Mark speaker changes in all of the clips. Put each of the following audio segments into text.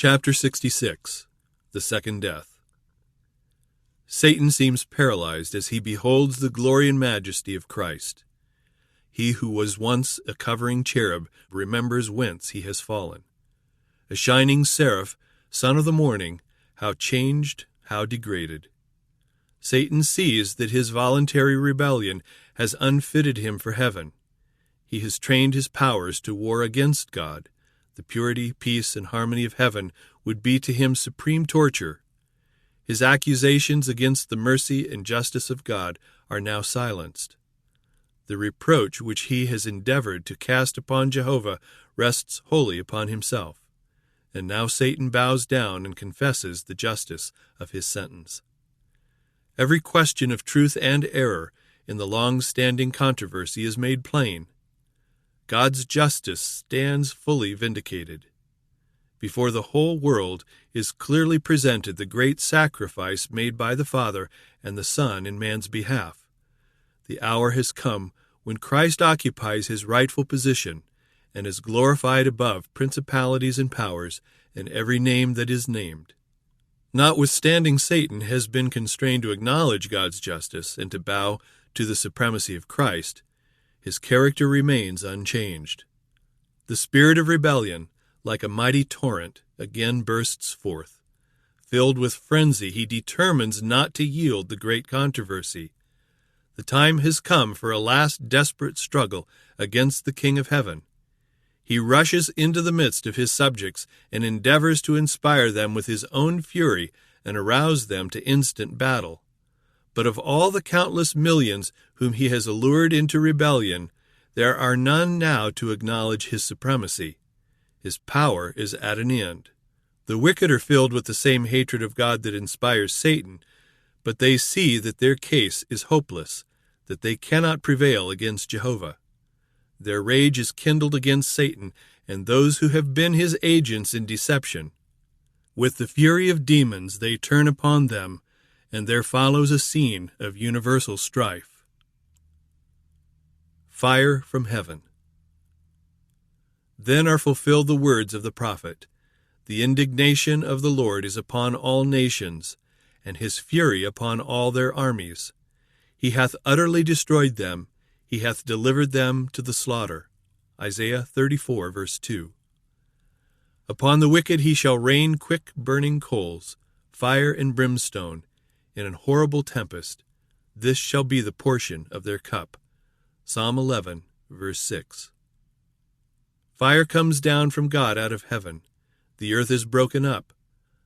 Speaker 1: Chapter 66. The Second Death. Satan seems paralyzed as he beholds the glory and majesty of Christ. He who was once a covering cherub remembers whence he has fallen. A shining seraph, son of the morning, how changed, how degraded. Satan sees that his voluntary rebellion has unfitted him for heaven. He has trained his powers to war against God. The purity, peace, and harmony of heaven would be to him supreme torture. His accusations against the mercy and justice of God are now silenced. The reproach which he has endeavored to cast upon Jehovah rests wholly upon himself. And now Satan bows down and confesses the justice of his sentence. Every question of truth and error in the long-standing controversy is made plain. God's justice stands fully vindicated. Before the whole world is clearly presented the great sacrifice made by the Father and the Son in man's behalf. The hour has come when Christ occupies his rightful position and is glorified above principalities and powers and every name that is named. Notwithstanding Satan has been constrained to acknowledge God's justice and to bow to the supremacy of Christ, his character remains unchanged. The spirit of rebellion, like a mighty torrent, again bursts forth. Filled with frenzy, he determines not to yield the great controversy. The time has come for a last desperate struggle against the King of Heaven. He rushes into the midst of his subjects and endeavors to inspire them with his own fury and arouse them to instant battle. But of all the countless millions whom he has allured into rebellion, there are none now to acknowledge his supremacy. His power is at an end. The wicked are filled with the same hatred of God that inspires Satan, but they see that their case is hopeless, that they cannot prevail against Jehovah. Their rage is kindled against Satan and those who have been his agents in deception. With the fury of demons they turn upon them, and there follows a scene of universal strife. Fire from heaven. Then are fulfilled the words of the prophet. The indignation of the Lord is upon all nations, and his fury upon all their armies. He hath utterly destroyed them, he hath delivered them to the slaughter. Isaiah 34, verse 2. Upon the wicked he shall rain quick burning coals, fire and brimstone, in an horrible tempest. This shall be the portion of their cup. Psalm 11, verse 6. Fire comes down from God out of heaven. The earth is broken up.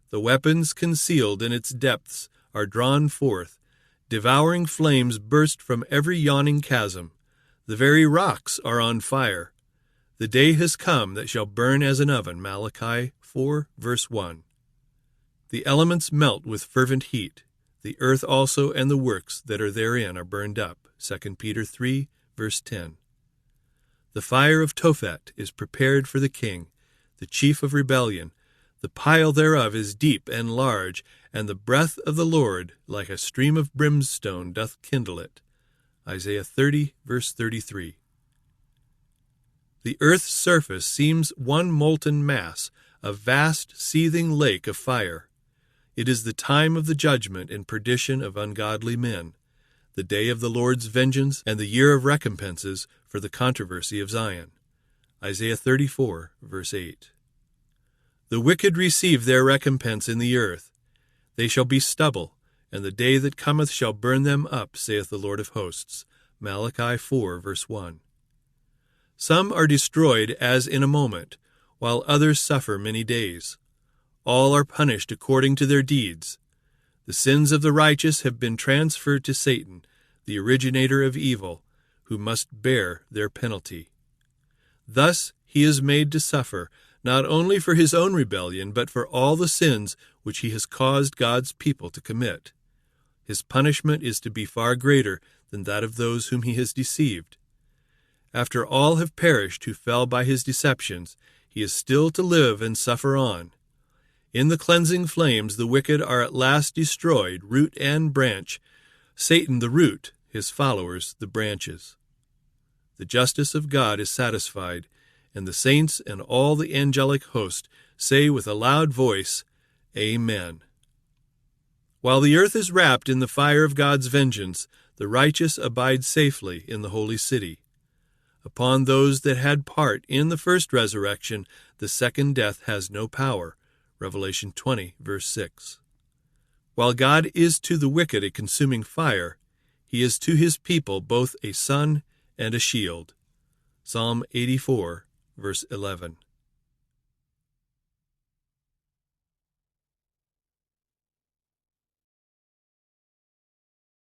Speaker 1: The weapons concealed in its depths are drawn forth. Devouring flames burst from every yawning chasm. The very rocks are on fire. The day has come that shall burn as an oven. Malachi 4, verse 1. The elements melt with fervent heat. The earth also and the works that are therein are burned up. 2 Peter 3, verse 10. The fire of Tophet is prepared for the king, the chief of rebellion. The pile thereof is deep and large, and the breath of the Lord, like a stream of brimstone, doth kindle it. Isaiah 30, verse 33. The earth's surface seems one molten mass, a vast seething lake of fire. It is the time of the judgment and perdition of ungodly men, the day of the Lord's vengeance and the year of recompenses for the controversy of Zion. Isaiah 34, verse 8. The wicked receive their recompense in the earth. They shall be stubble, and the day that cometh shall burn them up, saith the Lord of hosts. Malachi 4, verse 1. Some are destroyed as in a moment, while others suffer many days. All are punished according to their deeds. The sins of the righteous have been transferred to Satan, the originator of evil, who must bear their penalty. Thus he is made to suffer, not only for his own rebellion, but for all the sins which he has caused God's people to commit. His punishment is to be far greater than that of those whom he has deceived. After all have perished who fell by his deceptions, he is still to live and suffer on. In the cleansing flames the wicked are at last destroyed, root and branch, Satan the root, his followers the branches. The justice of God is satisfied, and the saints and all the angelic host say with a loud voice, Amen. While the earth is wrapped in the fire of God's vengeance, the righteous abide safely in the holy city. Upon those that had part in the first resurrection, the second death has no power. Revelation 20, verse 6. While God is to the wicked a consuming fire, he is to his people both a sun and a shield. Psalm 84, verse 11.